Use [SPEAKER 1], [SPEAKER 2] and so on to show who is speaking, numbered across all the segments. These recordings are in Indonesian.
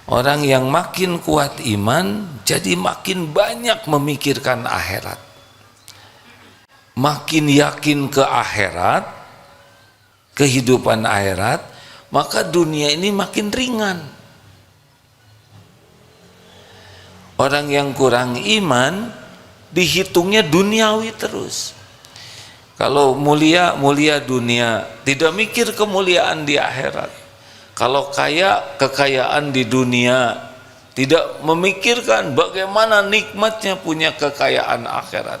[SPEAKER 1] Orang yang makin kuat iman jadi makin banyak memikirkan akhirat, makin yakin ke akhirat, kehidupan akhirat, maka dunia ini makin ringan. Orang yang kurang iman dihitungnya duniawi terus. Kalau mulia, mulia dunia, tidak mikir kemuliaan di akhirat. Kalau kaya, kekayaan di dunia, tidak memikirkan bagaimana nikmatnya punya kekayaan akhirat.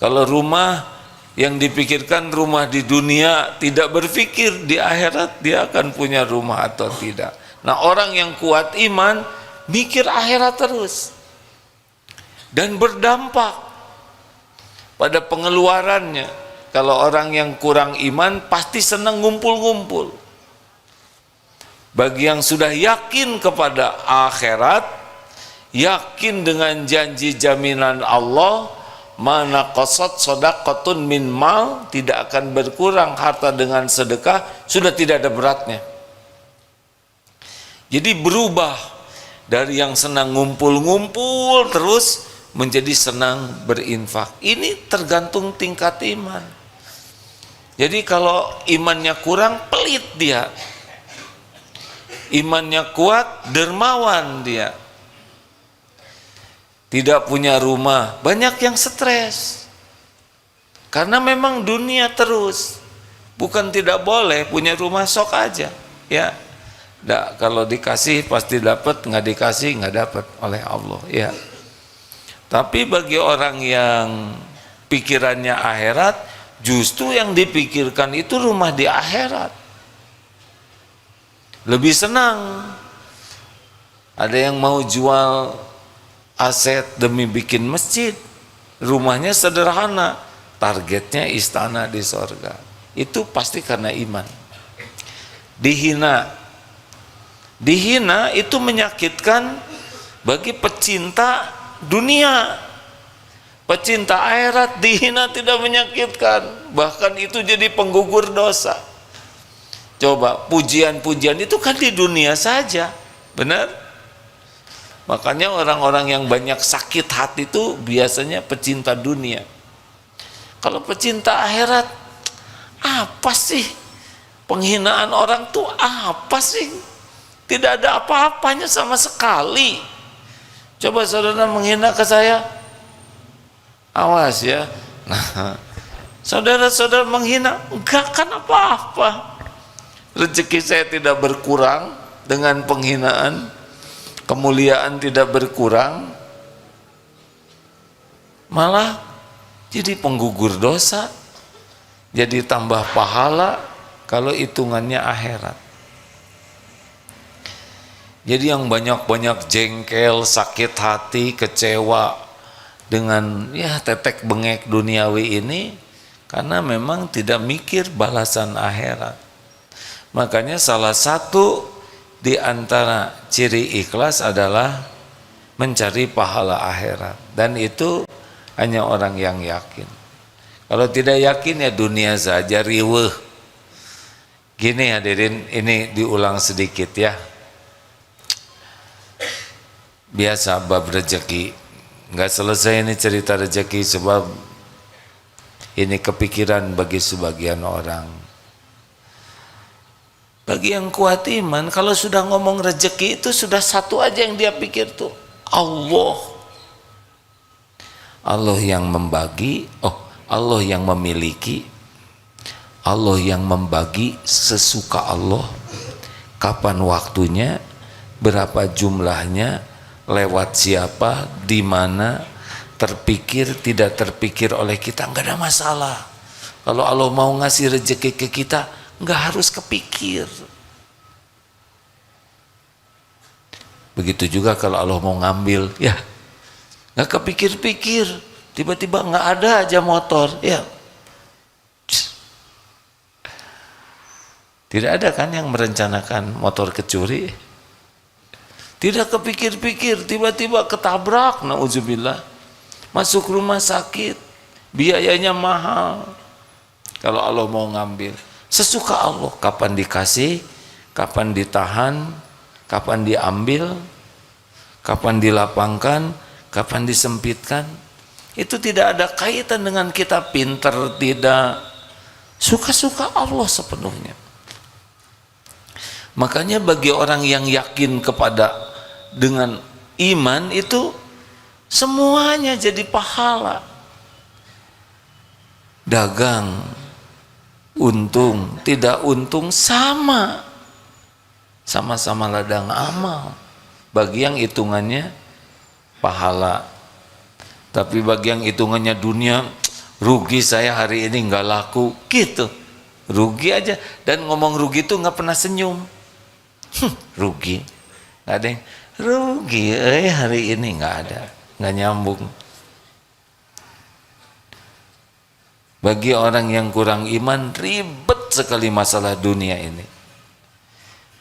[SPEAKER 1] Kalau rumah, yang dipikirkan rumah di dunia, tidak berpikir di akhirat dia akan punya rumah atau tidak. Nah, orang yang kuat iman mikir akhirat terus dan berdampak pada pengeluarannya. Kalau orang yang kurang iman pasti senang ngumpul-ngumpul. Bagi yang sudah yakin kepada akhirat, yakin dengan janji jaminan Allah, mana qasad shadaqatun min mal, tidak akan berkurang harta dengan sedekah, sudah tidak ada beratnya. Jadi berubah dari yang senang ngumpul-ngumpul terus menjadi senang berinfak. Ini tergantung tingkat iman. Jadi kalau imannya kurang, pelit dia. Imannya kuat, dermawan dia. Tidak punya rumah, banyak yang stres. Karena memang dunia terus. Bukan tidak boleh punya rumah, sok aja, ya. Nah, kalau dikasih pasti dapat, nggak dikasih nggak dapat oleh Allah, ya. Tapi bagi orang yang pikirannya akhirat, justru yang dipikirkan itu rumah di akhirat. Lebih senang. Ada yang mau jual aset demi bikin masjid, rumahnya sederhana, targetnya istana di sorga. Itu pasti karena iman. Dihina itu menyakitkan bagi pecinta dunia. Pecinta akhirat dihina tidak menyakitkan, bahkan itu jadi penggugur dosa. Coba, pujian-pujian itu kan di dunia saja, benar? Makanya orang-orang yang banyak sakit hati itu biasanya pecinta dunia. Kalau pecinta akhirat, apa sih? Penghinaan orang tuh apa sih? Tidak ada apa-apanya sama sekali. Coba saudara menghina ke saya, awas ya. Nah, saudara-saudara menghina, enggak kan apa-apa. Rezeki saya tidak berkurang dengan penghinaan, kemuliaan tidak berkurang, malah jadi penggugur dosa, jadi tambah pahala kalau hitungannya akhirat. Jadi yang banyak-banyak jengkel, sakit hati, kecewa dengan ya tetek bengek duniawi ini karena memang tidak mikir balasan akhirat. Makanya salah satu di antara ciri ikhlas adalah mencari pahala akhirat, dan itu hanya orang yang yakin. Kalau tidak yakin ya dunia saja riweuh. Gini hadirin, ini diulang sedikit ya. Biasa bab rezeki, nggak selesai ini cerita rezeki sebab ini kepikiran bagi sebagian orang. Bagi yang kuat iman, kalau sudah ngomong rezeki itu sudah satu aja yang dia pikir tuh, Allah. Allah yang membagi, Allah yang memiliki, Allah yang membagi sesuka Allah. Kapan waktunya, berapa jumlahnya, lewat siapa, di mana, terpikir, tidak terpikir oleh kita, nggak ada masalah. Kalau Allah mau ngasih rezeki ke kita, nggak harus kepikir. Begitu juga kalau Allah mau ngambil, ya nggak kepikir-pikir, tiba-tiba nggak ada aja motor, ya tidak ada kan yang merencanakan motor kecuri, tidak kepikir-pikir, tiba-tiba ketabrak, nauzubillah, masuk rumah sakit, biayanya mahal. Kalau Allah mau ngambil, sesuka Allah, kapan dikasih, kapan ditahan, kapan diambil, kapan dilapangkan, kapan disempitkan. Itu tidak ada kaitan dengan kita pinter tidak. Suka-suka Allah sepenuhnya. Makanya bagi orang yang yakin kepada dengan iman itu semuanya jadi pahala. Dagang, untung, tidak untung sama. Sama-sama ladang amal. Bagi yang hitungannya pahala. Tapi bagi yang hitungannya dunia, rugi saya hari ini nggak laku, gitu. Rugi aja. Dan ngomong rugi itu nggak pernah senyum. Rugi. Nggak ada yang rugi, hari ini nggak ada. Nggak nyambung. Bagi orang yang kurang iman, ribet sekali masalah dunia ini.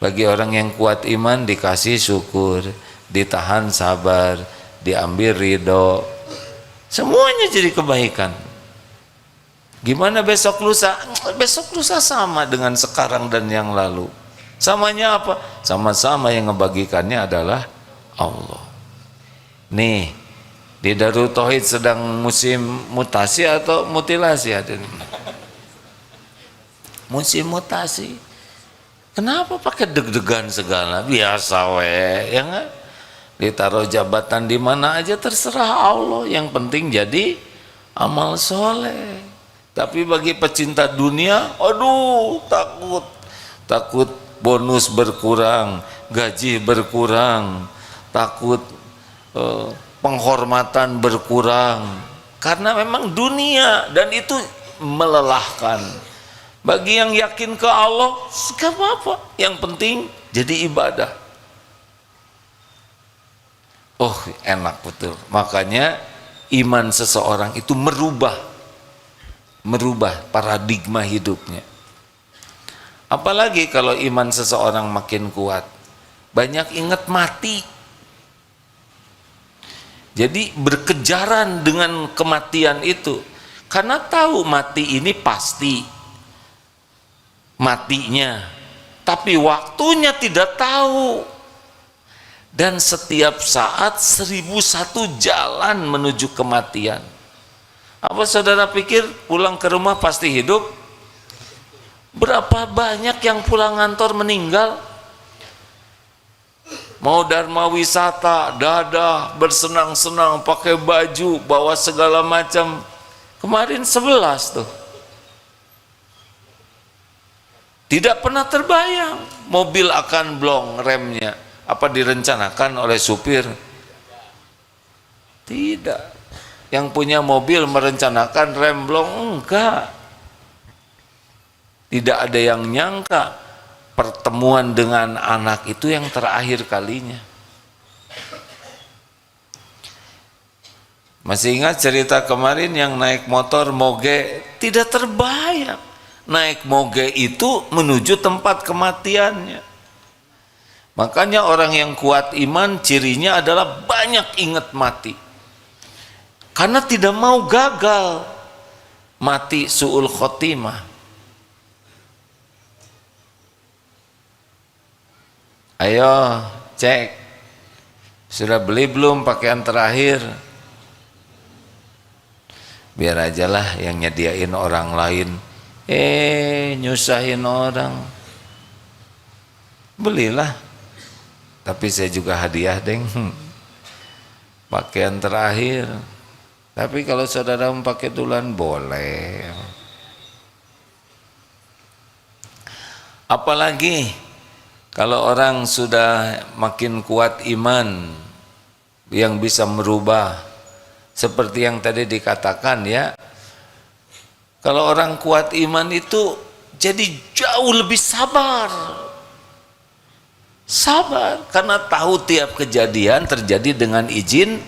[SPEAKER 1] Bagi orang yang kuat iman, dikasih syukur, ditahan sabar, diambil ridho, semuanya jadi kebaikan. Gimana besok lusa? Besok lusa sama dengan sekarang dan yang lalu. Samanya apa? Sama-sama yang ngebagikannya adalah Allah. Nih, di Darul Tauhid sedang musim mutasi atau mutilasi ada nih? Musim mutasi. Kenapa pakai deg-degan segala? Biasa ya nggak? Ditaruh jabatan di mana aja terserah Allah. Yang penting jadi amal soleh. Tapi bagi pecinta dunia, aduh takut bonus berkurang, gaji berkurang, takut penghormatan berkurang, karena memang dunia dan itu melelahkan. Bagi yang yakin ke Allah, gak apa-apa, yang penting jadi ibadah. Oh, enak betul. Makanya iman seseorang itu merubah paradigma hidupnya. Apalagi kalau iman seseorang makin kuat, banyak ingat mati. Jadi berkejaran dengan kematian itu, karena tahu mati ini pasti matinya, tapi waktunya tidak tahu. Dan setiap saat 1001 jalan menuju kematian. Apa saudara pikir pulang ke rumah pasti hidup? Berapa banyak yang pulang kantor meninggal? Mau dharma wisata, dadah, bersenang-senang, pakai baju, bawa segala macam. Kemarin 11 tuh. Tidak pernah terbayang mobil akan blong remnya. Apa direncanakan oleh supir? Tidak. Yang punya mobil merencanakan rem blong? Enggak. Tidak ada yang nyangka pertemuan dengan anak itu yang terakhir kalinya. Masih ingat cerita kemarin yang naik motor moge? Tidak terbayang naik moge itu menuju tempat kematiannya. Makanya orang yang kuat iman cirinya adalah banyak ingat mati, karena tidak mau gagal, mati su'ul khotimah. Ayo cek, sudah beli belum pakaian terakhir? Biar aja lah yang nyediain orang lain, nyusahin orang. Belilah, tapi saya juga hadiah deng, pakaian terakhir. Tapi kalau saudara mau pakai duluan boleh. Apalagi kalau orang sudah makin kuat iman yang bisa merubah, seperti yang tadi dikatakan ya, kalau orang kuat iman itu jadi jauh lebih sabar. Sabar karena tahu tiap kejadian terjadi dengan izin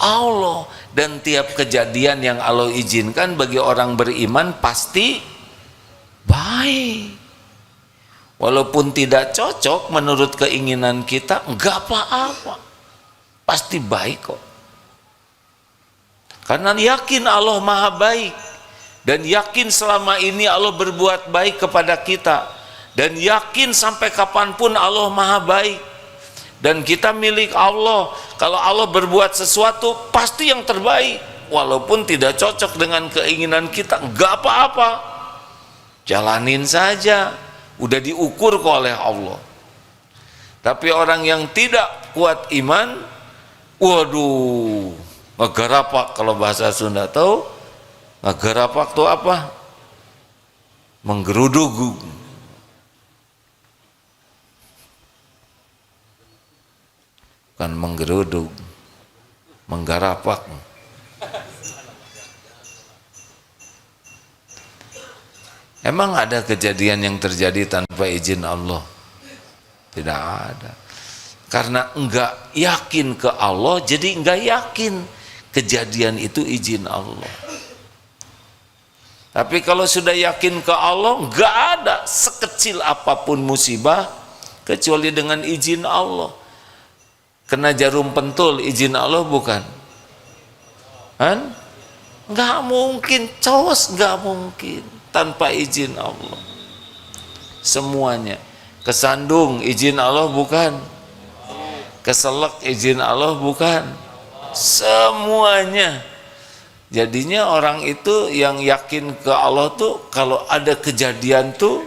[SPEAKER 1] Allah, dan tiap kejadian yang Allah izinkan bagi orang beriman pasti baik. Walaupun tidak cocok menurut keinginan kita, enggak apa-apa, pasti baik kok. Karena yakin Allah maha baik, dan yakin selama ini Allah berbuat baik kepada kita, dan yakin sampai kapanpun Allah maha baik. Dan kita milik Allah. Kalau Allah berbuat sesuatu pasti yang terbaik, walaupun tidak cocok dengan keinginan kita, enggak apa-apa, jalanin saja, udah diukur oleh Allah. Tapi orang yang tidak kuat iman, waduh, ngegarapak, kalau bahasa Sunda tahu ngegarapak itu apa? Menggeruduk. Bukan menggeruduk, menggarapak. Emang ada kejadian yang terjadi tanpa izin Allah? Tidak ada. Karena enggak yakin ke Allah, jadi enggak yakin kejadian itu izin Allah. Tapi kalau sudah yakin ke Allah, enggak ada sekecil apapun musibah kecuali dengan izin Allah. Kena jarum pentul, izin Allah bukan? Kan? Nggak mungkin, cos nggak mungkin tanpa izin Allah. Semuanya. Kesandung, izin Allah bukan? Keselak, izin Allah bukan? Semuanya. Jadinya orang itu yang yakin ke Allah tuh kalau ada kejadian tuh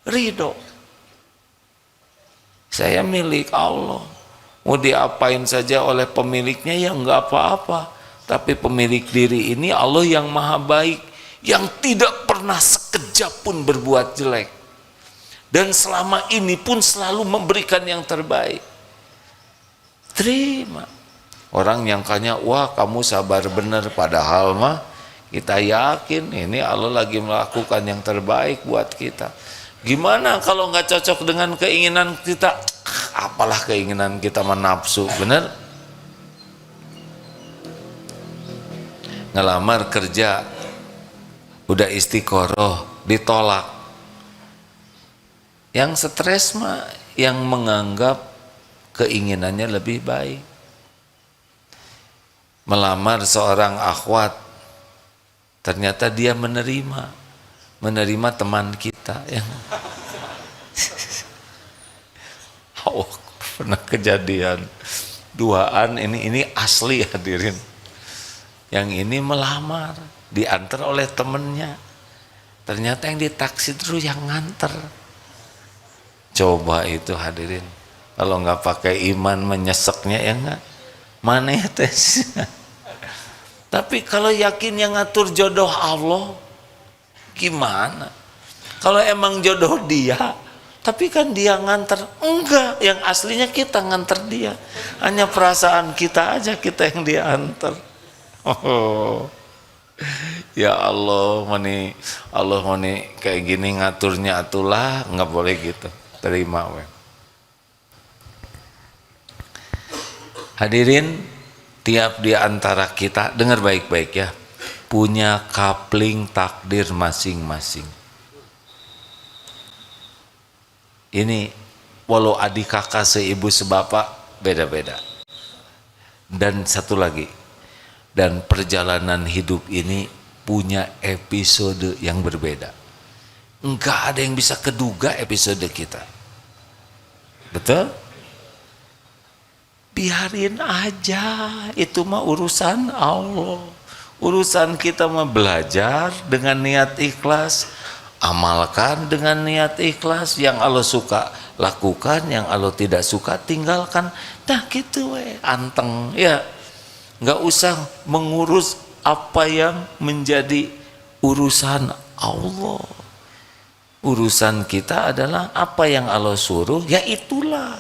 [SPEAKER 1] ridho. Saya milik Allah. Mau diapain saja oleh pemiliknya ya enggak apa-apa. Tapi pemilik diri ini Allah yang maha baik, yang tidak pernah sekejap pun berbuat jelek, dan selama ini pun selalu memberikan yang terbaik. Terima. Orang nyangkanya, wah kamu sabar bener, padahal mah kita yakin ini Allah lagi melakukan yang terbaik buat kita. Gimana kalau nggak cocok dengan keinginan kita? Apalah keinginan kita menafsu, bener? Ngelamar kerja, udah istiqoroh, ditolak. Yang stres mah yang menganggap keinginannya lebih baik. Melamar seorang akhwat, ternyata dia menerima teman kita yang oh, pernah kejadian duaan, ini asli hadirin. Yang ini melamar, diantar oleh temennya, ternyata yang ditaksi terus yang nganter. Coba itu hadirin, kalau nggak pakai iman menyeseknya ya nggak, mana ya tes. Tapi kalau yakin yang ngatur jodoh Allah, gimana? Kalau emang jodoh dia, tapi kan dia nganter, enggak, yang aslinya kita nganter dia, hanya perasaan kita aja kita yang dia antar. Oh, ya Allah, mani kayak gini ngaturnya atulah, nggak boleh gitu, terima we. Hadirin, tiap di antara kita, dengar baik-baik ya, punya kapling takdir masing-masing. Ini walau adik kakak seibu sebapak beda-beda. Dan satu lagi, dan perjalanan hidup ini punya episode yang berbeda. Enggak ada yang bisa keduga episode kita. Betul? Biarin aja, itu mah urusan Allah. Urusan kita mah belajar dengan niat ikhlas, amalkan dengan niat ikhlas. Yang Allah suka lakukan, yang Allah tidak suka tinggalkan. Nah gitu anteng ya. Nggak usah mengurus apa yang menjadi urusan Allah. Urusan kita adalah apa yang Allah suruh, ya itulah.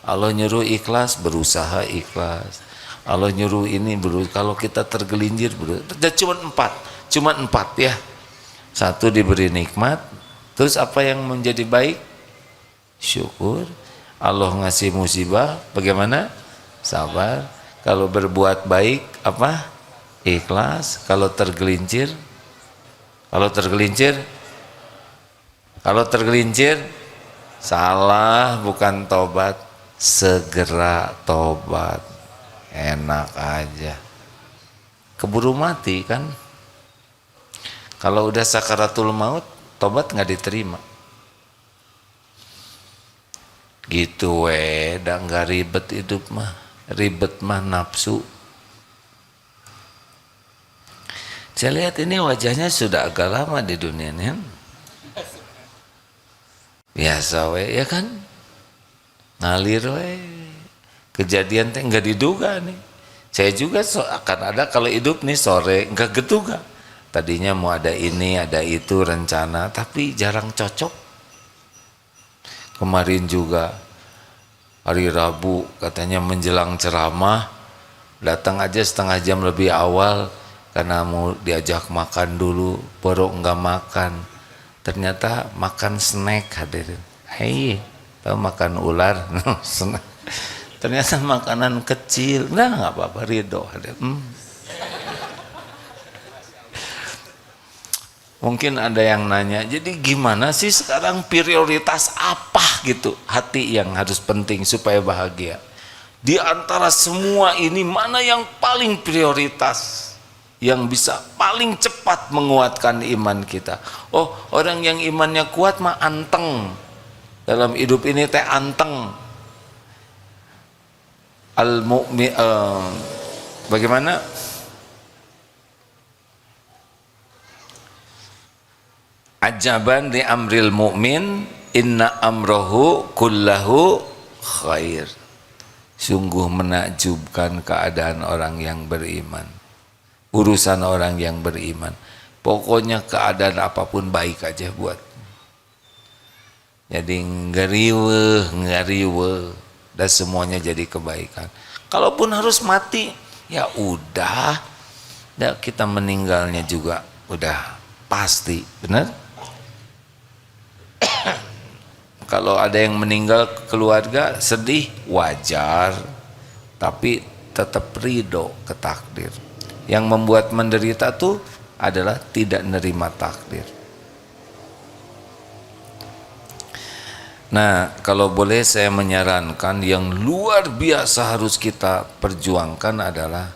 [SPEAKER 1] Allah nyuruh ikhlas, berusaha ikhlas. Allah nyuruh ini, kalau kita tergelincir, cuma empat ya. Satu, diberi nikmat, terus apa yang menjadi baik? Syukur. Allah ngasih musibah, bagaimana? Sabar. Kalau berbuat baik, apa? Ikhlas. Kalau tergelincir, salah, bukan tobat, segera tobat. Enak aja. Keburu mati kan? Kalau udah sakaratul maut, tobat nggak diterima. Gitu dah nggak ribet hidup mah. Ribet mah nafsu. Saya lihat ini wajahnya sudah agak lama di dunia ini kan. Biasa ya kan. Ngalir kejadian teh nggak diduga nih. Saya juga akan ada kalau hidup nih sore nggak keduga. Tadinya mau ada ini ada itu rencana tapi jarang cocok. Kemarin juga hari Rabu katanya menjelang ceramah datang aja setengah jam lebih awal karena mau diajak makan dulu, baru nggak makan. Ternyata makan snack hadirin. Hei, tahu makan ular? Ternyata makanan kecil. Nah nggak apa-apa, ridho hadirin. Mungkin ada yang nanya, jadi gimana sih sekarang prioritas apa gitu hati yang harus penting supaya bahagia? Di antara semua ini mana yang paling prioritas? Yang bisa paling cepat menguatkan iman kita. Oh, orang yang imannya kuat mah anteng. Dalam hidup ini teh anteng. Al-mu'min bagaimana? Ajaban li amril mu'min inna amrohu kullahu khair. Sungguh menakjubkan keadaan orang yang beriman. Urusan orang yang beriman. Pokoknya keadaan apapun baik aja buat. Jadi ngariwe dan semuanya jadi kebaikan. Kalaupun harus mati, ya udah. Dan kita meninggalnya juga udah pasti, benar? Kalau ada yang meninggal keluarga sedih wajar, tapi tetap ridho ke takdir. Yang membuat menderita tuh adalah tidak nerima takdir. Nah, kalau boleh saya menyarankan yang luar biasa harus kita perjuangkan adalah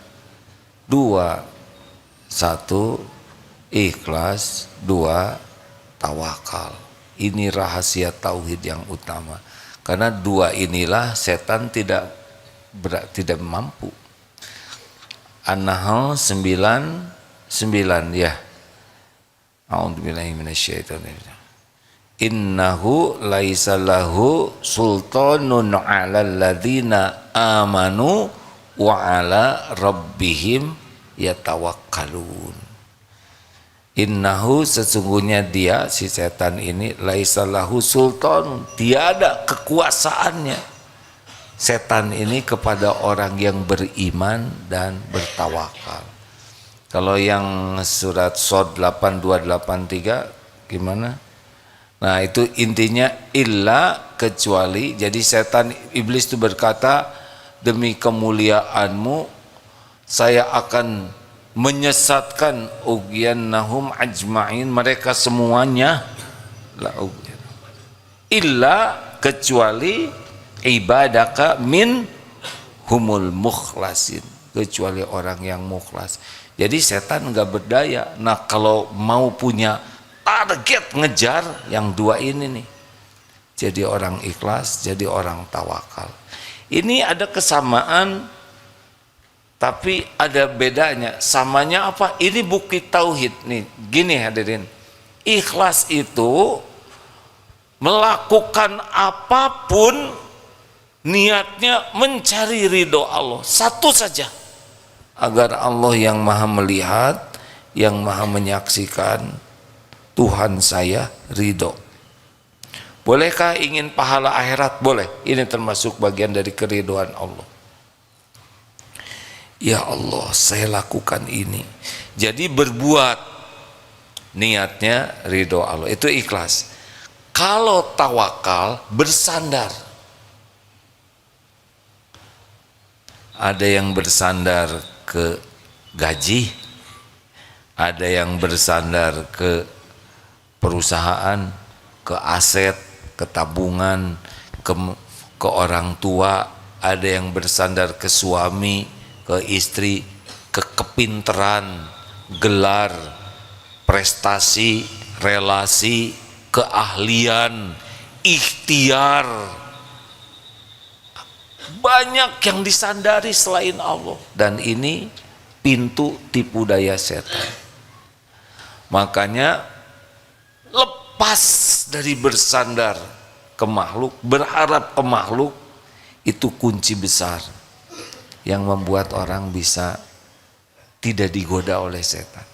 [SPEAKER 1] dua. Satu, ikhlas. Dua, tawakal. Ini rahasia tauhid yang utama. Karena dua inilah setan tidak mampu. An-Nahl 9:9 ya. A'udzubillahi minasyaitonir. Innahu laisa lahu sultanun 'alal ladzina amanu wa 'ala rabbihim yatawakkalun. Innahu sesungguhnya dia si setan ini laisa lahu sultan, tiada kekuasaannya setan ini kepada orang yang beriman dan bertawakal. Kalau yang surat Shad 8283 gimana? Nah itu intinya illa kecuali, jadi setan iblis itu berkata demi kemuliaanmu saya akan menyesatkan ugyannahum ajma'in, mereka semuanya illa kecuali ibadaka min humul mukhlasin, kecuali orang yang mukhlas. Jadi setan nggak berdaya. Nah kalau mau punya target ngejar yang dua ini nih, jadi orang ikhlas, jadi orang tawakal. Ini ada kesamaan tapi ada bedanya. Samanya apa? Ini bukti tauhid nih. Gini hadirin, ikhlas itu melakukan apapun niatnya mencari ridho Allah, satu saja, agar Allah yang maha melihat, yang maha menyaksikan, Tuhan saya ridho. Bolehkah ingin pahala akhirat? Boleh. Ini termasuk bagian dari keridhoan Allah. Ya Allah, saya lakukan ini. Jadi berbuat niatnya ridho Allah, itu ikhlas. Kalau tawakal bersandar. Ada yang bersandar ke gaji, ada yang bersandar ke perusahaan, ke aset, ke tabungan, ke orang tua, ada yang bersandar ke suami, ke istri, ke kepinteran, gelar, prestasi, relasi, keahlian, ikhtiar, banyak yang disandari selain Allah, dan ini pintu tipu daya setan. Makanya lepas dari bersandar ke makhluk, berharap ke makhluk, itu kunci besar yang membuat orang bisa tidak digoda oleh setan.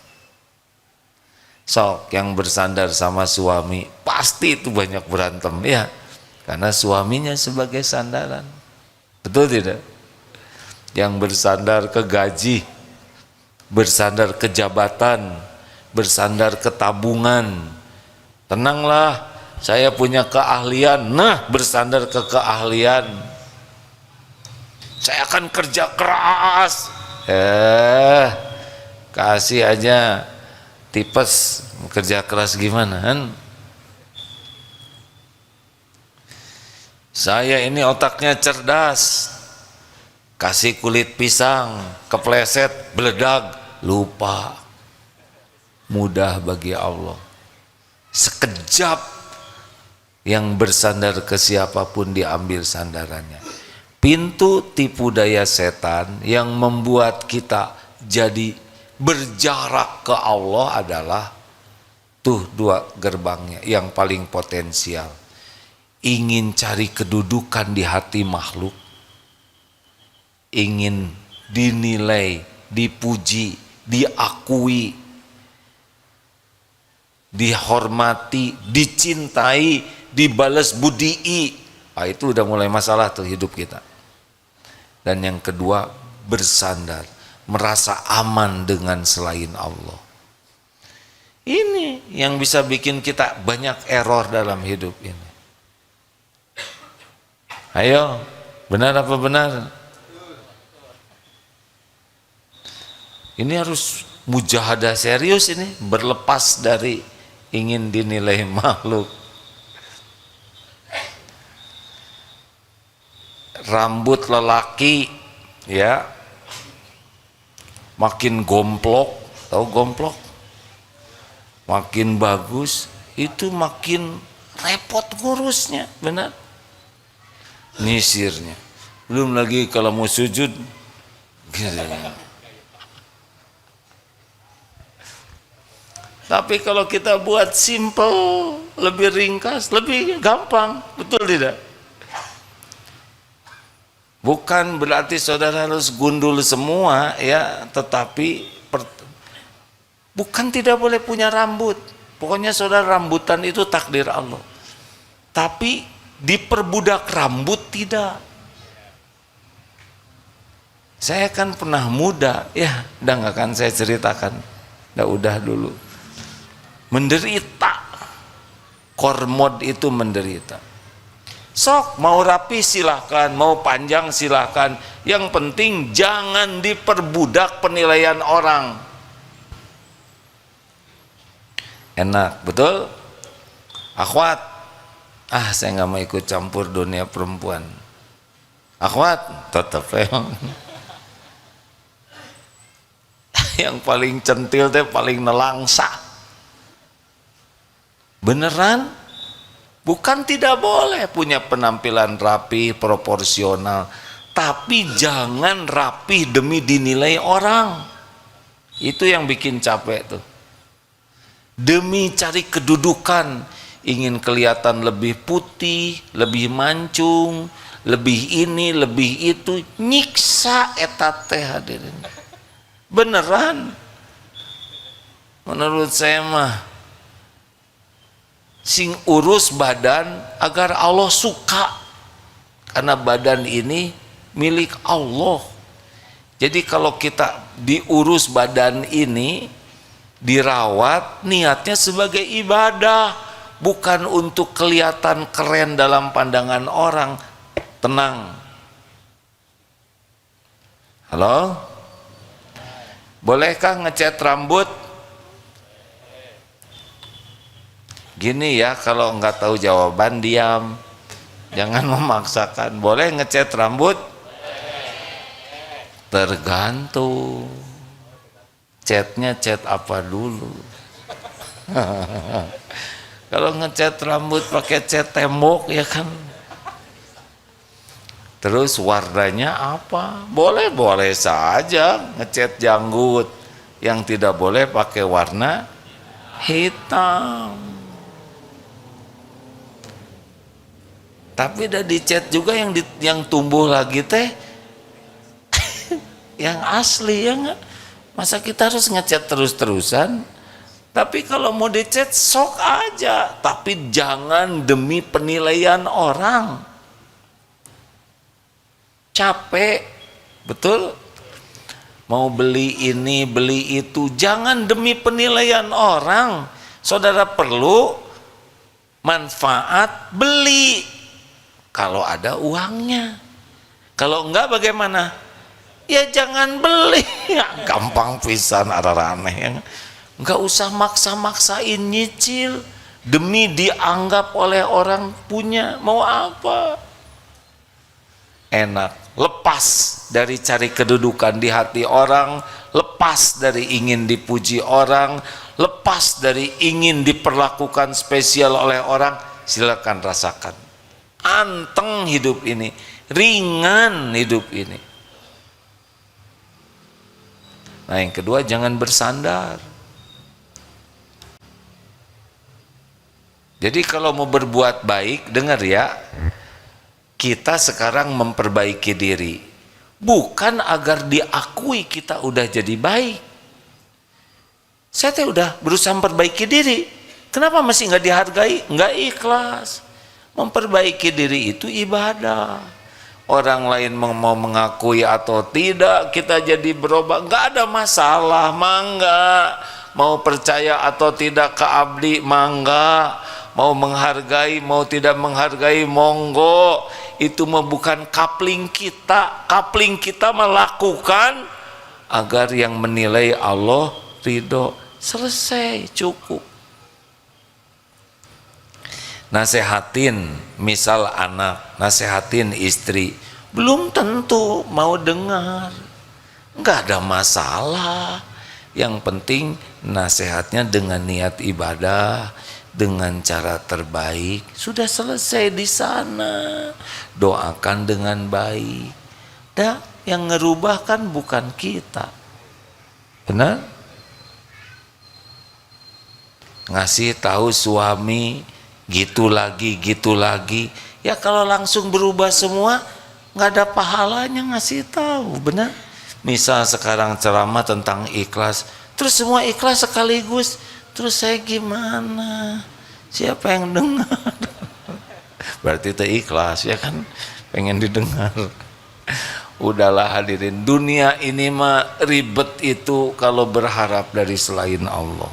[SPEAKER 1] Sok yang bersandar sama suami pasti itu banyak berantem ya, karena suaminya sebagai sandaran. Betul tidak? Yang bersandar ke gaji, bersandar ke jabatan, bersandar ke tabungan, tenanglah saya punya keahlian, nah bersandar ke keahlian, saya akan kerja keras, kasih aja tipes, kerja keras gimana kan? Saya ini otaknya cerdas, kasih kulit pisang, kepleset, beledag, lupa. Mudah bagi Allah. Sekejap yang bersandar ke siapapun diambil sandarannya. Pintu tipu daya setan yang membuat kita jadi berjarak ke Allah adalah tuh dua gerbangnya yang paling potensial. Ingin cari kedudukan di hati makhluk, ingin dinilai, dipuji, diakui, dihormati, dicintai, dibalas budii. Nah, itu udah mulai masalah tuh hidup kita. Dan yang kedua, bersandar, merasa aman dengan selain Allah. Ini yang bisa bikin kita banyak error dalam hidup ini. Ayo, benar apa benar? Ini harus mujahadah serius ini, berlepas dari ingin dinilai makhluk. Rambut lelaki ya makin gomplok, tahu gomplok? Makin bagus, itu makin repot ngurusnya, benar? Nyisirnya. Belum lagi kalau mau sujud gitu. Tapi kalau kita buat simple, lebih ringkas, lebih gampang, betul tidak? Bukan berarti saudara harus gundul semua ya, tetapi bukan tidak boleh punya rambut. Pokoknya saudara rambutan itu takdir Allah. Tapi diperbudak rambut tidak. Saya kan pernah muda, ya udah nggak akan saya ceritakan, udah dulu. Menderita, kormod itu menderita. Sok mau rapi silahkan, mau panjang silahkan. Yang penting jangan diperbudak penilaian orang. Enak, betul? Akhwat, saya nggak mau ikut campur dunia perempuan. Akhwat, tetap yang paling centil teh paling nelangsa. Beneran? Bukan tidak boleh punya penampilan rapi, proporsional, tapi jangan rapi demi dinilai orang. Itu yang bikin capek tuh. Demi cari kedudukan, ingin kelihatan lebih putih, lebih mancung, lebih ini, lebih itu, nyiksa eta teh hadirin. Beneran? Menurut saya mah sing urus badan agar Allah suka, karena badan ini milik Allah. Jadi kalau kita diurus badan ini, dirawat, niatnya sebagai ibadah, bukan untuk kelihatan keren dalam pandangan orang. Tenang. Halo? Bolehkah ngecat rambut? Gini ya, kalau nggak tahu jawaban diam, jangan memaksakan. Boleh ngecat rambut? Tergantung. Catnya cat apa dulu? Kalau ngecat rambut pakai cat tembok ya kan, Terus warnanya apa? Boleh-boleh saja ngecat janggut. Yang tidak boleh pakai warna hitam. Tapi udah dicat juga yang tumbuh lagi teh yang asli ya nggak? Masa kita harus ngecat terus-terusan? Tapi kalau mau dicat sok aja, tapi jangan demi penilaian orang. Capek, betul? Mau beli ini, beli itu, jangan demi penilaian orang. Saudara perlu manfaat, beli kalau ada uangnya. Kalau enggak bagaimana? Ya jangan beli. Gampang pisan, aneh. Enggak usah maksa-maksain nyicil demi dianggap oleh orang punya. Mau apa? Enak. Lepas dari cari kedudukan di hati orang, lepas dari ingin dipuji orang, lepas dari ingin diperlakukan spesial oleh orang, silakan rasakan. Anteng hidup ini, ringan hidup ini. Nah, yang kedua, jangan bersandar. Jadi kalau mau berbuat baik, dengar ya, kita sekarang memperbaiki diri, bukan agar diakui kita udah jadi baik. Saya udah berusaha memperbaiki diri, kenapa masih nggak dihargai? Nggak ikhlas. Memperbaiki diri itu ibadah. Orang lain mau mengakui atau tidak, kita jadi berubah, nggak ada masalah, mangga. Mau percaya atau tidak ke abdi, mangga. Mau menghargai, mau tidak menghargai, monggo. Itu mah bukan kapling kita. Kapling kita melakukan agar yang menilai Allah ridho. Selesai, cukup. Nasehatin, misal anak, nasehatin istri, belum tentu mau dengar. Enggak ada masalah. Yang penting nasihatnya dengan niat ibadah, dengan cara terbaik, sudah selesai di sana. Doakan dengan baik. Dah, yang ngerubah kan bukan kita. Benar? Ngasih tahu suami gitu lagi. Ya kalau langsung berubah semua, nggak ada pahalanya ngasih tahu, benar? Misal sekarang ceramah tentang ikhlas, terus semua ikhlas sekaligus. Terus saya gimana? Siapa yang dengar? Berarti itu ikhlas ya kan? Pengen didengar. Udahlah hadirin, dunia ini mah ribet itu kalau berharap dari selain Allah.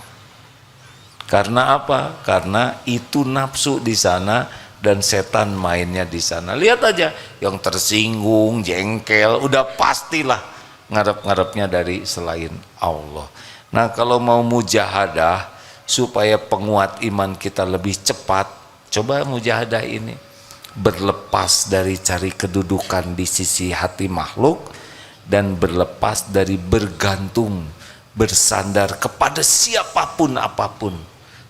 [SPEAKER 1] Karena apa? Karena itu nafsu di sana dan setan mainnya di sana. Lihat aja yang tersinggung, jengkel, udah pastilah ngarep-ngarepnya dari selain Allah. Nah, kalau mau mujahadah supaya penguat iman kita lebih cepat, coba mujahadah ini, berlepas dari cari kedudukan di sisi hati makhluk dan berlepas dari bergantung, bersandar kepada siapapun apapun,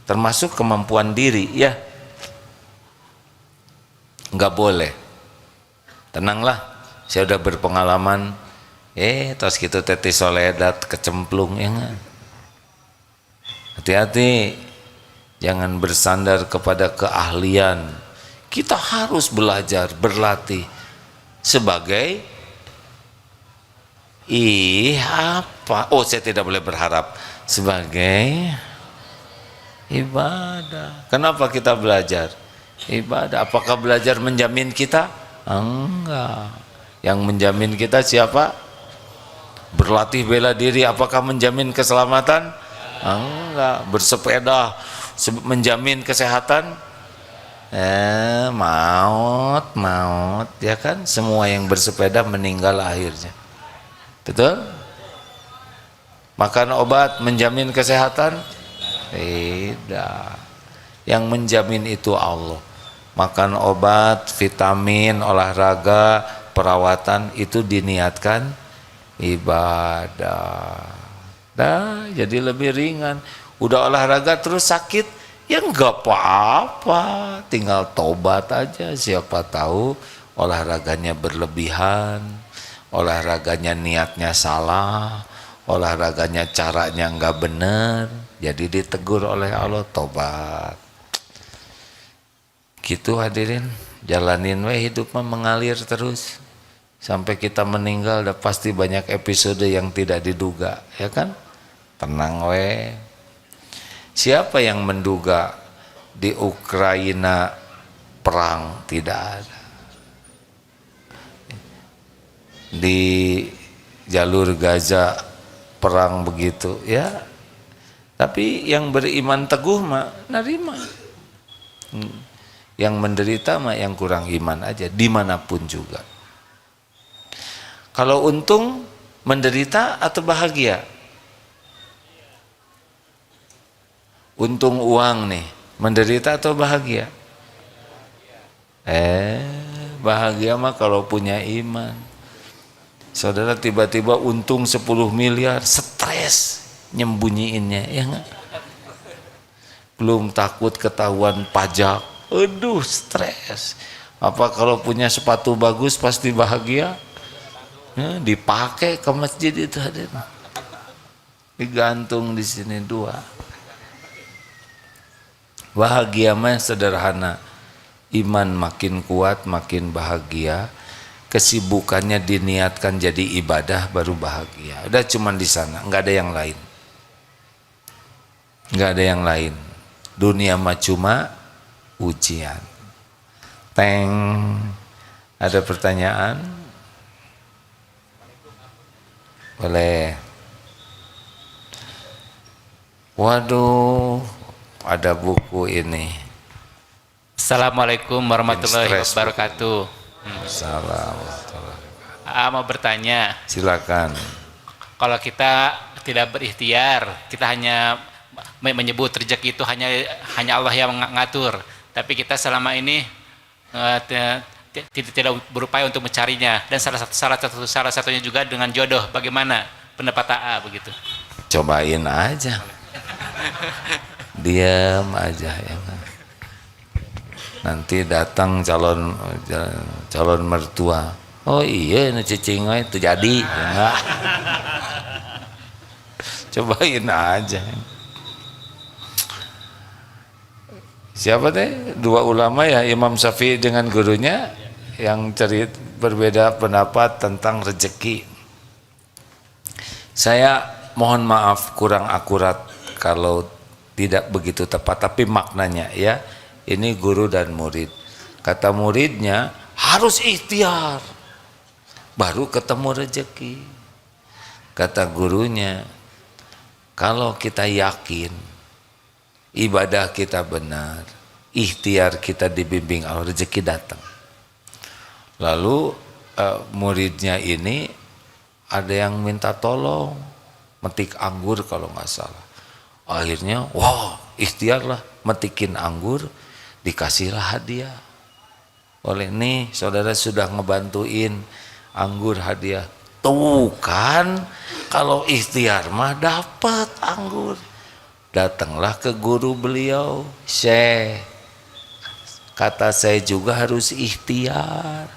[SPEAKER 1] termasuk kemampuan diri ya. Nggak boleh. Tenanglah, saya udah berpengalaman. Terus gitu teti soledat kecemplung ya nggak? Hati-hati, jangan bersandar kepada keahlian. Kita harus belajar, berlatih sebagai saya tidak boleh berharap, sebagai ibadah. Kenapa kita belajar? Ibadah. Apakah belajar menjamin kita? Enggak. Yang menjamin kita siapa? Berlatih bela diri apakah menjamin keselamatan? Enggak. Bersepeda menjamin kesehatan? Maut ya kan? Semua yang bersepeda meninggal akhirnya. Betul? Makan obat menjamin kesehatan? Tidak. Yang menjamin itu Allah. Makan obat, vitamin, olahraga, perawatan itu diniatkan ibadah. Nah, jadi lebih ringan. Udah olahraga terus sakit, ya enggak apa-apa, tinggal tobat aja. Siapa tahu olahraganya berlebihan, olahraganya niatnya salah, olahraganya caranya nggak bener, jadi ditegur oleh Allah, tobat. Gitu hadirin, jalanin we hidup mah mengalir terus sampai kita meninggal. Udah pasti banyak episode yang tidak diduga, ya kan? Tenang we. Siapa yang menduga di Ukraina perang? Tidak ada. Di jalur Gaza perang begitu, ya. Tapi yang beriman teguh mah nerima. Yang menderita mah yang kurang iman aja, dimanapun juga. Kalau untung menderita atau bahagia? Untung uang nih, menderita atau bahagia? Bahagia mah kalau punya iman. Saudara tiba-tiba untung 10 miliar, stres nyembunyiinnya, ya enggak? Belum takut ketahuan pajak, aduh stres. Apa kalau punya sepatu bagus pasti bahagia? Ya, dipakai ke masjid itu hadir. Digantung di sini dua. Bahagia mah sederhana. Iman makin kuat, makin bahagia. Kesibukannya diniatkan jadi ibadah baru bahagia. Udah cuman di sana, nggak ada yang lain. Nggak ada yang lain. Dunia mah cuma ujian. Teng. Ada pertanyaan? Boleh. Waduh, ada buku ini.
[SPEAKER 2] Assalamualaikum warahmatullahi wabarakatuh.
[SPEAKER 1] Salam.
[SPEAKER 2] Mau bertanya.
[SPEAKER 1] Silakan.
[SPEAKER 2] Kalau kita tidak berikhtiar, kita hanya menyebut rezeki itu hanya Allah yang mengatur. Tapi kita selama ini tidak berupaya untuk mencarinya. Dan salah satunya juga dengan jodoh. Bagaimana pendapat AA begitu?
[SPEAKER 1] Cobain aja. Diam aja ya. Nanti datang calon mertua. Oh iya, ini cicing itu jadi. Ya, cobain aja. Siapa teh? Dua ulama ya, Imam Syafi'i dengan gurunya yang berbeda pendapat tentang rezeki. Saya mohon maaf kurang akurat kalau tidak begitu tepat, tapi maknanya ya. Ini guru dan murid. Kata muridnya harus ikhtiar baru ketemu rezeki. Kata gurunya, kalau kita yakin ibadah kita benar, ikhtiar kita dibimbing Allah, rezeki datang. Lalu muridnya ini ada yang minta tolong metik anggur kalau nggak salah. Akhirnya wah ikhtiarlah metikin anggur, dikasihlah hadiah. Oleh nih saudara sudah ngebantuin anggur hadiah. Tuh kan kalau ikhtiar mah dapat anggur. Datanglah ke guru beliau, Syekh, kata saya juga harus ikhtiar.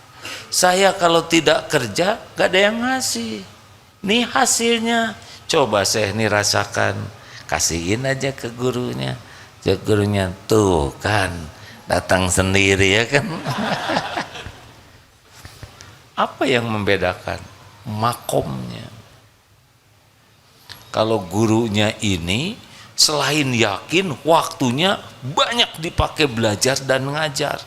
[SPEAKER 1] Saya kalau tidak kerja gak ada yang ngasih. Nih hasilnya, coba Syekh nih rasakan. Kasihin aja ke gurunya. Gurunya tuh kan datang sendiri ya kan. Apa yang membedakan? Makomnya. Kalau gurunya ini selain yakin, waktunya banyak dipakai belajar dan ngajar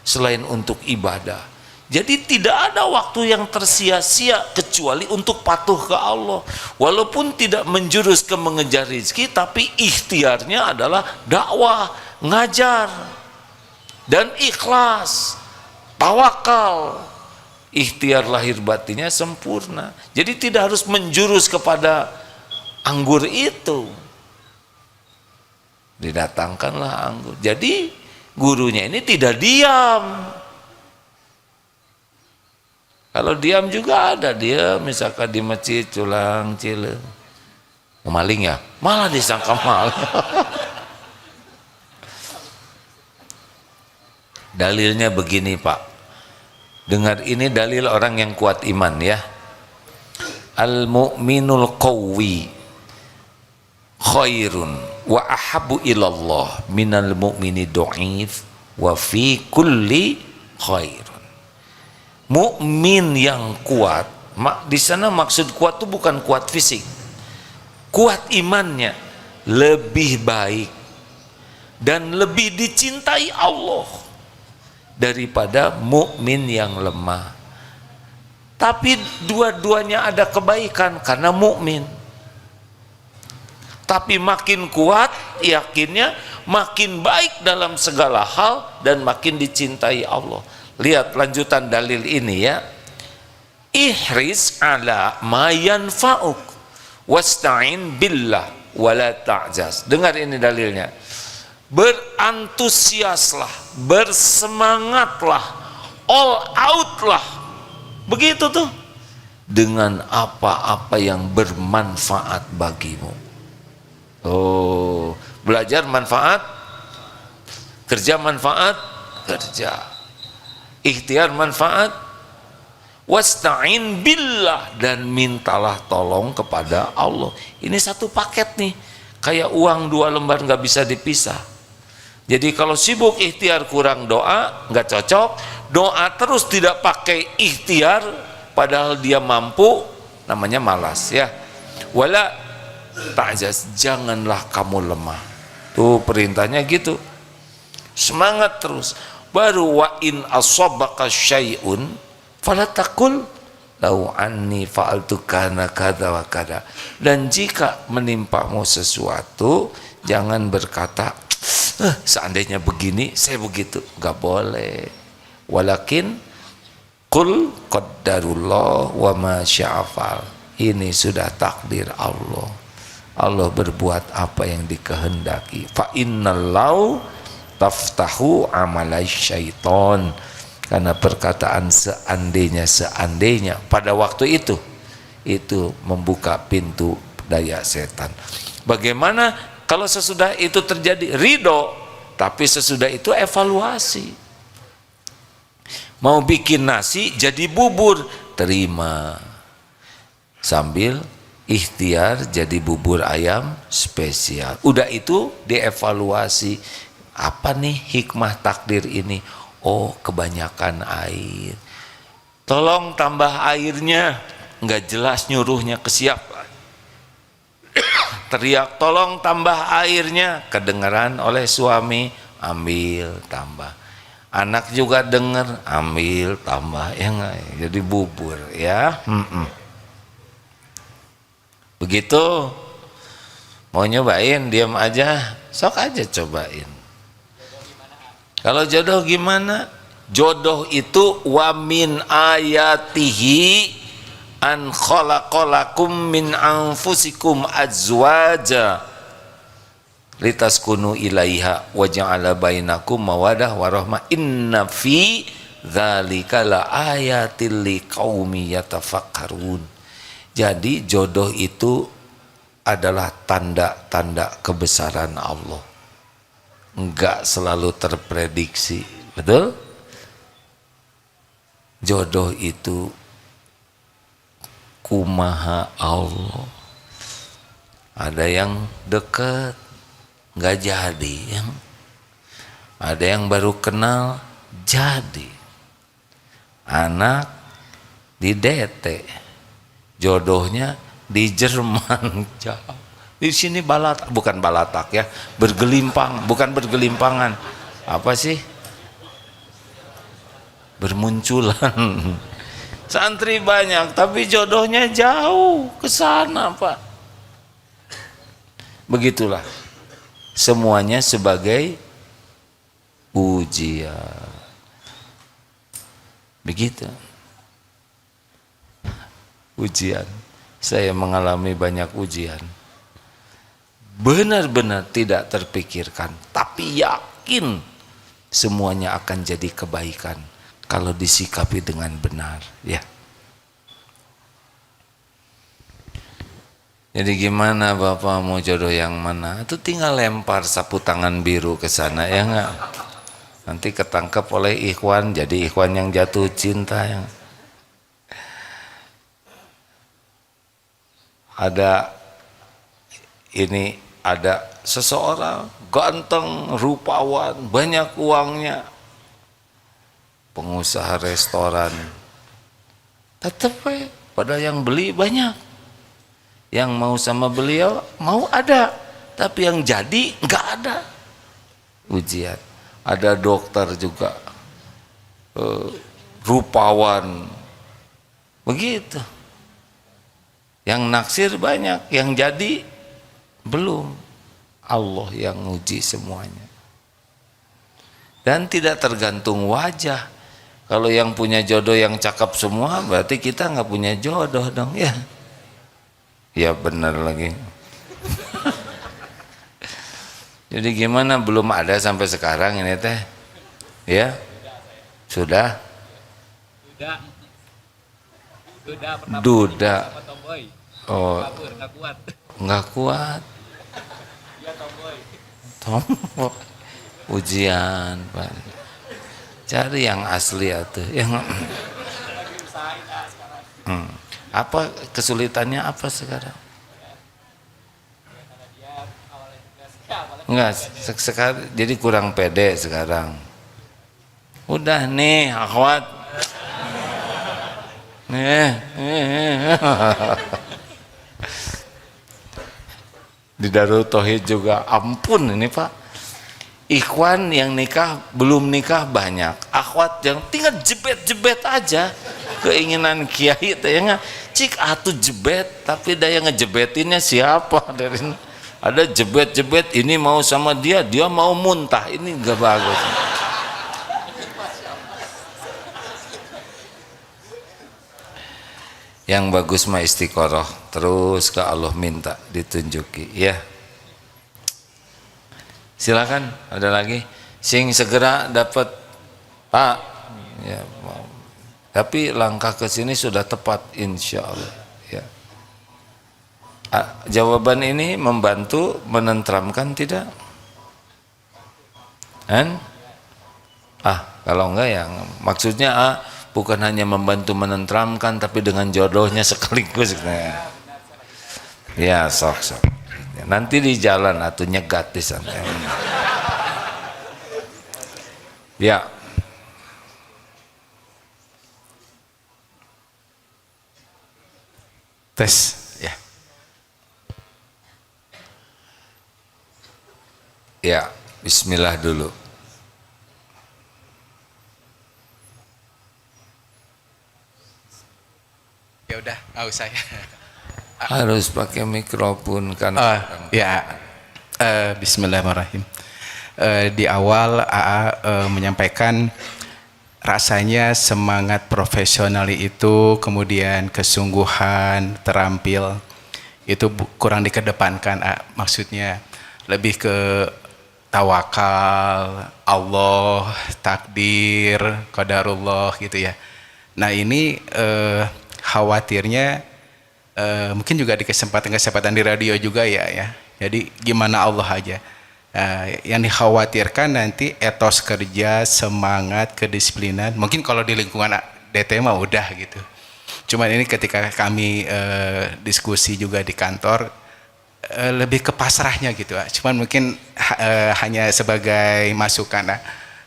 [SPEAKER 1] selain untuk ibadah. Jadi tidak ada waktu yang tersia-sia kecuali untuk patuh ke Allah. Walaupun tidak menjurus ke mengejar rezeki, tapi ikhtiarnya adalah dakwah, ngajar, dan ikhlas, tawakal. Ikhtiar lahir batinnya sempurna. Jadi tidak harus menjurus kepada anggur itu. Didatangkanlah anggur. Jadi gurunya ini tidak diam. Kalau diam juga ada dia, misalkan di masjid culang cile, maling ya, malah disangka maling. Dalilnya begini Pak, Dengar, ini dalil orang yang kuat iman ya. Al-mu'minul qawwi khairun wa ahabu ilallah minal mu'mini do'if wa fi kulli khairun. Mukmin yang kuat, di sana maksud kuat itu bukan kuat fisik, kuat imannya, lebih baik dan lebih dicintai Allah daripada mukmin yang lemah. Tapi dua-duanya ada kebaikan karena mukmin. Tapi makin kuat yakinnya, makin baik dalam segala hal dan makin dicintai Allah. Lihat lanjutan dalil ini ya. Ihris ala ma yanfa'uk wasta'in billah wala ta'jaz. Dengar ini dalilnya. Berantusiaslah, bersemangatlah, all out lah, begitu tuh, dengan apa-apa yang bermanfaat bagimu. Oh, belajar manfaat, kerja manfaat, kerja, ikhtiar manfaat, wasta'in billah, dan mintalah tolong kepada Allah. Ini satu paket nih, kayak uang 2 lembar nggak bisa dipisah. Jadi kalau sibuk ikhtiar kurang doa, nggak cocok. Doa terus tidak pakai ikhtiar, padahal dia mampu, namanya malas ya. Wala ta'jaz, janganlah kamu lemah. Tuh perintahnya gitu. Semangat terus. Baru wa in asabaka syai'un fala taqul lau anni fa'altu kana kada wa kada. Dan jika menimpamu sesuatu, jangan berkata seandainya begini saya begitu, nggak boleh. Walakin qul qaddarullah wa ma sya'afal. Ini sudah takdir Allah. Allah berbuat apa yang dikehendaki. Fa innallahu taftahu amalai syaiton. Karena perkataan seandainya pada waktu itu membuka pintu daya setan. Bagaimana kalau sesudah itu terjadi? Ridho, tapi sesudah itu evaluasi. Mau bikin nasi jadi bubur, terima, sambil ikhtiar jadi bubur ayam spesial. Udah itu dievaluasi, apa nih hikmah takdir ini? Oh, kebanyakan air, tolong tambah airnya. Nggak jelas nyuruhnya ke siapa. Teriak tolong tambah airnya, kedengaran oleh suami, ambil tambah. Anak juga dengar, ambil tambah, ya nggak? Jadi bubur ya. Begitu. Mau nyobain, diam aja, sok aja cobain. Kalau jodoh gimana? Jodoh itu wa min ayatihi an khalaqalakum min anfusikum azwaja litaskunu ilaiha wa ja'ala bainakum mawadah warahmah inna fi dzalika la ayatil liqaumi yatafakkarun. Jadi jodoh itu adalah tanda-tanda kebesaran Allah. Enggak selalu terprediksi, betul? Jodoh itu kumaha Allah. Ada yang dekat nggak jadi, yang ada yang baru kenal jadi. Anak di DT, jodohnya di Jerman jauh. Di sini bukan balatak ya, bergelimpang, bukan bergelimpangan, apa sih? Bermunculan. Santri banyak, tapi jodohnya jauh ke sana, Pak. Begitulah. Semuanya sebagai ujian. Begitu. Ujian. Saya mengalami banyak ujian. Benar-benar tidak terpikirkan, tapi yakin semuanya akan jadi kebaikan kalau disikapi dengan benar, ya. Jadi gimana Bapak mau jodoh yang mana? Itu tinggal lempar sapu tangan biru ke sana, ya enggak? nanti ketangkep oleh ikhwan, jadi ikhwan yang jatuh cinta. Yang ada seseorang ganteng, rupawan, banyak uangnya, pengusaha restoran, tetep pada yang beli banyak, yang mau sama beliau mau ada, tapi yang jadi nggak ada. Ujian. Ada dokter juga rupawan, begitu, yang naksir banyak, yang jadi belum. Allah yang uji semuanya, dan tidak tergantung wajah. Kalau yang punya jodoh yang cakep semua, berarti kita nggak punya jodoh dong, ya. Ya benar lagi. Jadi gimana, belum ada sampai sekarang ini teh? Ya, sudah. Duda. Oh, nggak kuat. Tomboy. Ujian, Pak. Cari yang asli atuh. Yang apa kesulitannya apa sekarang? Enggak, sekarang jadi kurang pede sekarang. Udah nih, akhwat. Di Darul Tauhid juga, ampun ini Pak, ikhwan yang nikah belum nikah banyak, akhwat yang tinggal jebet-jebet aja keinginan kiai tanya cik atuh jebet, tapi daya ngejebetinnya siapa? Dari ada jebet-jebet, ini mau sama dia mau muntah, ini gak bagus. Yang bagus mah istiqoroh, terus ke Allah minta ditunjuki, ya. Silakan, ada lagi sing segera dapat Pak, ya. Tapi langkah ke sini sudah tepat insya Allah, ya. Jawaban ini membantu menenteramkan tidak? Kalau enggak ya maksudnya bukan hanya membantu menenteramkan, tapi dengan jodohnya sekaligus. Ya sok. Nanti di jalan atau nyegat di sana. Ya. Tes, ya. Ya, bismillah dulu.
[SPEAKER 3] Ya udah, nggak usah ya.
[SPEAKER 1] Harus pakai mikrofon kan.
[SPEAKER 3] Bismillahirrahmanirrahim. Di awal AA menyampaikan rasanya semangat profesional itu, kemudian kesungguhan, terampil itu kurang dikedepankan. Maksudnya lebih ke tawakal, Allah, takdir, qadarullah gitu ya. Nah ini khawatirnya mungkin juga di kesempatan di radio juga ya. Jadi gimana Allah aja. Yang dikhawatirkan nanti etos kerja, semangat, kedisiplinan. Mungkin kalau di lingkungan DT mah udah gitu. Cuman ini ketika kami diskusi juga di kantor, lebih ke pasrahnya gitu. Cuman mungkin hanya sebagai masukan.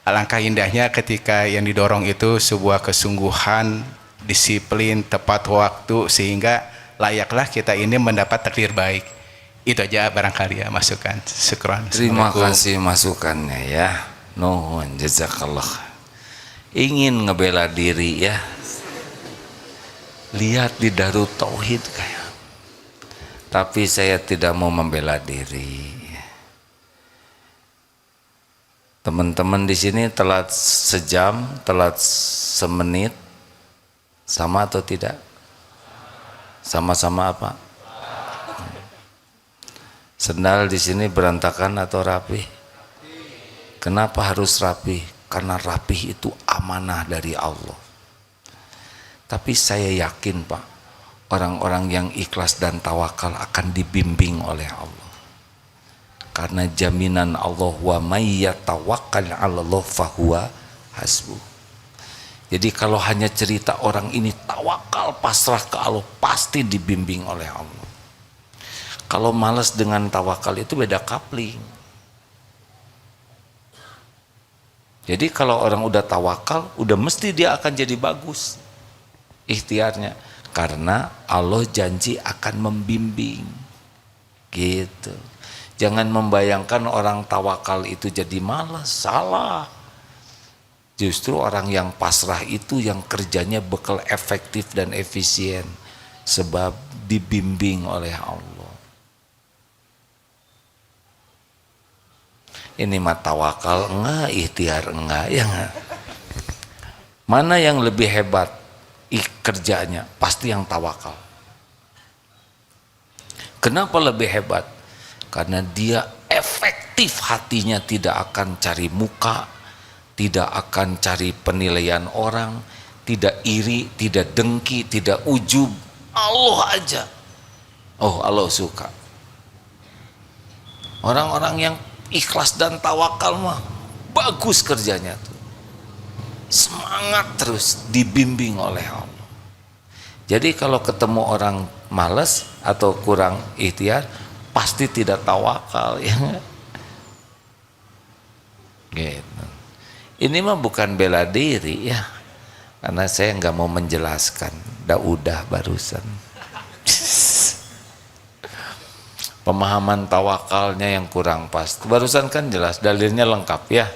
[SPEAKER 3] Alangkah indahnya ketika yang didorong itu sebuah kesungguhan, disiplin, tepat waktu, sehingga layaklah kita ini mendapat takdir baik. Itu aja barangkali ya masukan. Syukran.
[SPEAKER 1] Terima kasih masukannya ya. Nuhun jazakallah. Ingin ngebela diri ya. Lihat di Darul Tauhid kayak. Tapi saya tidak mau membela diri. Teman-teman di sini telat sejam, telat semenit, sama atau tidak? Sama-sama apa? Sendal di sini berantakan atau rapi? Kenapa harus rapi? Karena rapi itu amanah dari Allah. Tapi saya yakin Pak, orang-orang yang ikhlas dan tawakal akan dibimbing oleh Allah. Karena jaminan Allah, wa may yatawakkal 'alallah fahuwa hasbuh. Jadi kalau hanya cerita orang ini tawakal, pasrah ke Allah, pasti dibimbing oleh Allah. Kalau malas dengan tawakal itu beda kapling. Jadi kalau orang udah tawakal, udah mesti dia akan jadi bagus ikhtiarnya, karena Allah janji akan membimbing gitu. Jangan membayangkan orang tawakal itu jadi malas, salah. Justru orang yang pasrah itu yang kerjanya bakal efektif dan efisien, sebab dibimbing oleh Allah. Ini mah tawakal enggak, ikhtiar enggak, ya enggak. Mana yang lebih hebat kerjanya? Pasti yang tawakal. Kenapa lebih hebat? Karena dia efektif, hatinya tidak akan cari muka, tidak akan cari penilaian orang, tidak iri, tidak dengki, tidak ujub. Allah aja. Oh, Allah suka. Orang-orang yang ikhlas dan tawakal mah bagus kerjanya tuh. Semangat terus, dibimbing oleh Allah. Jadi kalau ketemu orang malas atau kurang ikhtiar, pasti tidak tawakal, ya. Gitu. Ini mah bukan bela diri, ya, karena saya nggak mau menjelaskan, udah barusan. Pemahaman tawakalnya yang kurang pas. Barusan kan jelas, dalilnya lengkap, ya.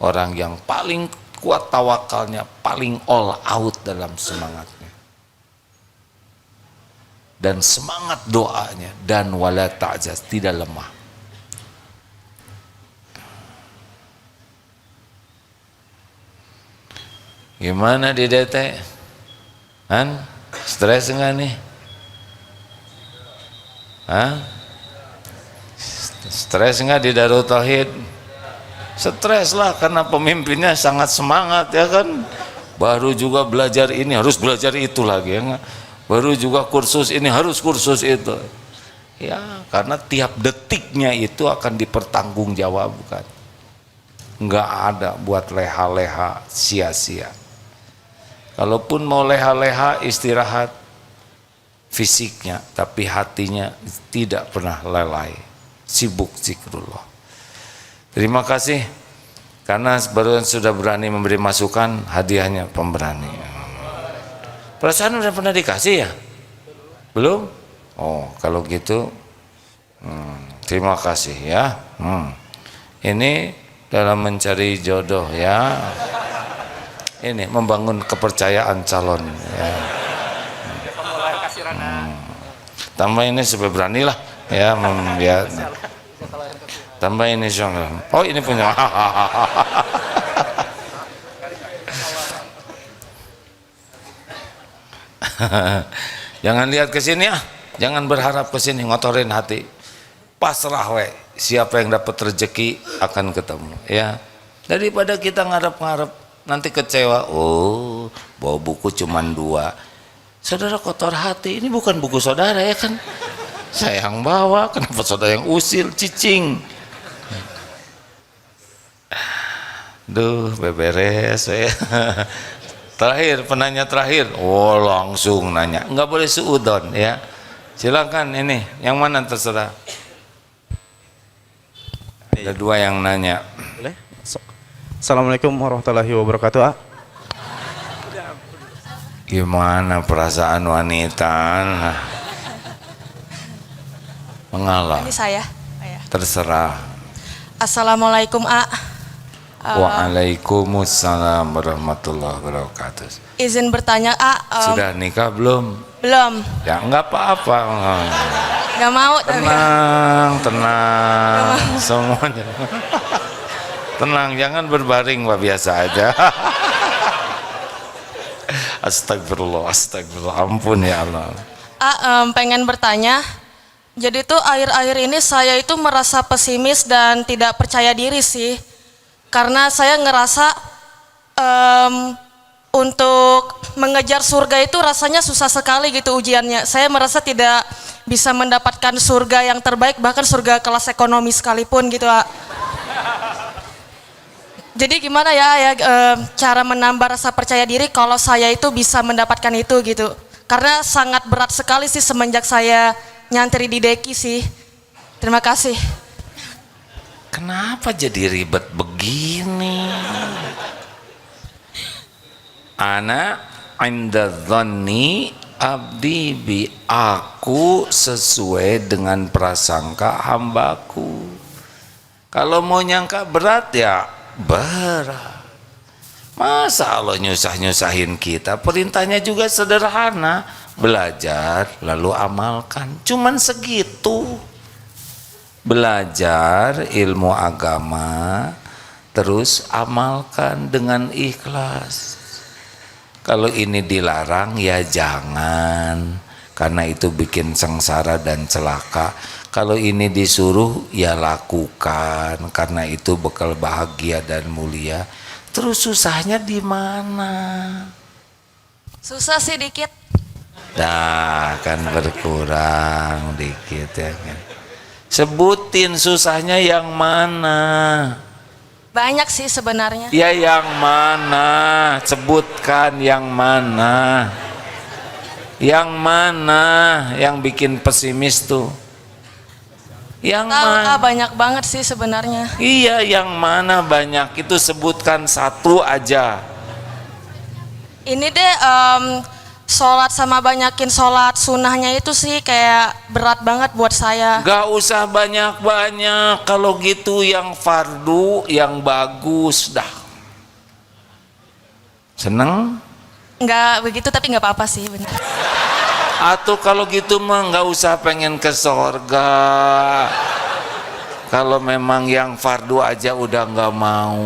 [SPEAKER 1] Orang yang paling kuat tawakalnya, paling all out dalam semangatnya. Dan semangat doanya, dan wala ta'jaz, tidak lemah. Gimana di DT? Han? Stres enggak nih? Hah? Stres enggak di Darut Tauhid? Stres lah, karena pemimpinnya sangat semangat, ya kan? Baru juga belajar ini, harus belajar itu lagi, ya enggak? Baru juga kursus ini, harus kursus itu. Ya, karena tiap detiknya itu akan dipertanggungjawabkan. Enggak ada buat leha-leha sia-sia. Kalaupun mau leha-leha istirahat fisiknya, tapi hatinya tidak pernah lalai, sibuk zikrullah. Terima kasih karena baru sudah berani memberi masukan, hadiahnya pemberani. Perasaan udah pernah dikasih ya? Belum? Oh, kalau gitu terima kasih ya. Ini dalam mencari jodoh, ya. Ini membangun kepercayaan calon, ya. Tambah ini supaya beranilah, ya, membiar. Tambah ini soalnya. Oh, ini punya. Jangan lihat ke sini, ya. Jangan berharap ke sini, ngotorin hati. Pasrah we, siapa yang dapat rezeki akan ketemu, ya. Daripada kita ngarep-ngarep nanti kecewa, oh, bawa buku cuman 2. Saudara kotor hati, ini bukan buku saudara, ya kan? Saya yang bawa, kenapa saudara yang usil, cicing. Duh, beberes saya. Terakhir, penanya terakhir. Oh, langsung nanya. Enggak boleh suudon, ya. Silakan ini, yang mana terserah. Ada 2 yang nanya.
[SPEAKER 4] Boleh? Assalamualaikum warahmatullahi wabarakatuh.
[SPEAKER 1] Gimana perasaan wanita? Mengalah.
[SPEAKER 5] Ini saya.
[SPEAKER 1] Terserah.
[SPEAKER 5] Assalamualaikum, A.
[SPEAKER 1] Waalaikumsalam warahmatullahi wabarakatuh.
[SPEAKER 5] Izin bertanya, A.
[SPEAKER 1] Sudah nikah belum?
[SPEAKER 5] Belum.
[SPEAKER 1] Ya enggak apa-apa.
[SPEAKER 5] Gak mau.
[SPEAKER 1] Tenang semuanya. Tenang, jangan berbaring, Pak, biasa aja. Astagfirullah, ampun ya Allah.
[SPEAKER 5] Pengen bertanya. Jadi tuh akhir-akhir ini saya itu merasa pesimis dan tidak percaya diri sih. Karena saya ngerasa untuk mengejar surga itu rasanya susah sekali gitu ujiannya. Saya merasa tidak bisa mendapatkan surga yang terbaik, bahkan surga kelas ekonomi sekalipun gitu A. Jadi gimana ya cara menambah rasa percaya diri kalau saya itu bisa mendapatkan itu gitu. Karena sangat berat sekali sih semenjak saya nyantri di Deki sih. Terima kasih.
[SPEAKER 1] Kenapa jadi ribet begini? Ana inda dhanni abdi bi, aku sesuai dengan prasangka hambaku. Kalau mau nyangka berat ya berat. Masa Allah nyusah-nyusahin kita? Perintahnya juga sederhana, belajar lalu amalkan. Cuman segitu. Belajar ilmu agama, terus amalkan dengan ikhlas. Kalau ini dilarang ya jangan, karena itu bikin sengsara dan celaka. Kalau ini disuruh ya lakukan, karena itu bekal bahagia dan mulia. Terus susahnya di mana?
[SPEAKER 5] Susah sih dikit.
[SPEAKER 1] Nah, kan berkurang dikit ya kan. Sebutin susahnya yang mana?
[SPEAKER 5] Banyak sih sebenarnya.
[SPEAKER 1] Ya yang mana? Sebutkan yang mana? Yang mana yang bikin pesimis tuh? Yang
[SPEAKER 5] Tahu
[SPEAKER 1] mana?
[SPEAKER 5] banyak banget sih sebenarnya.
[SPEAKER 1] Iya, yang mana banyak? Itu sebutkan satu aja.
[SPEAKER 5] Ini deh sholat sama banyakin sholat sunnahnya itu sih kayak berat banget buat saya.
[SPEAKER 1] Gak usah banyak-banyak. Kalau gitu yang fardu yang bagus dah. Seneng?
[SPEAKER 5] Nggak begitu tapi nggak apa-apa sih benar.
[SPEAKER 1] Atau kalau gitu mah nggak usah pengen ke sorga. Kalau memang yang fardu aja udah nggak mau,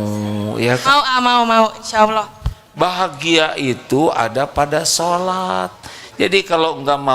[SPEAKER 1] ya kan?
[SPEAKER 5] Mau insya Allah.
[SPEAKER 1] Bahagia itu ada pada sholat. Jadi kalau nggak mau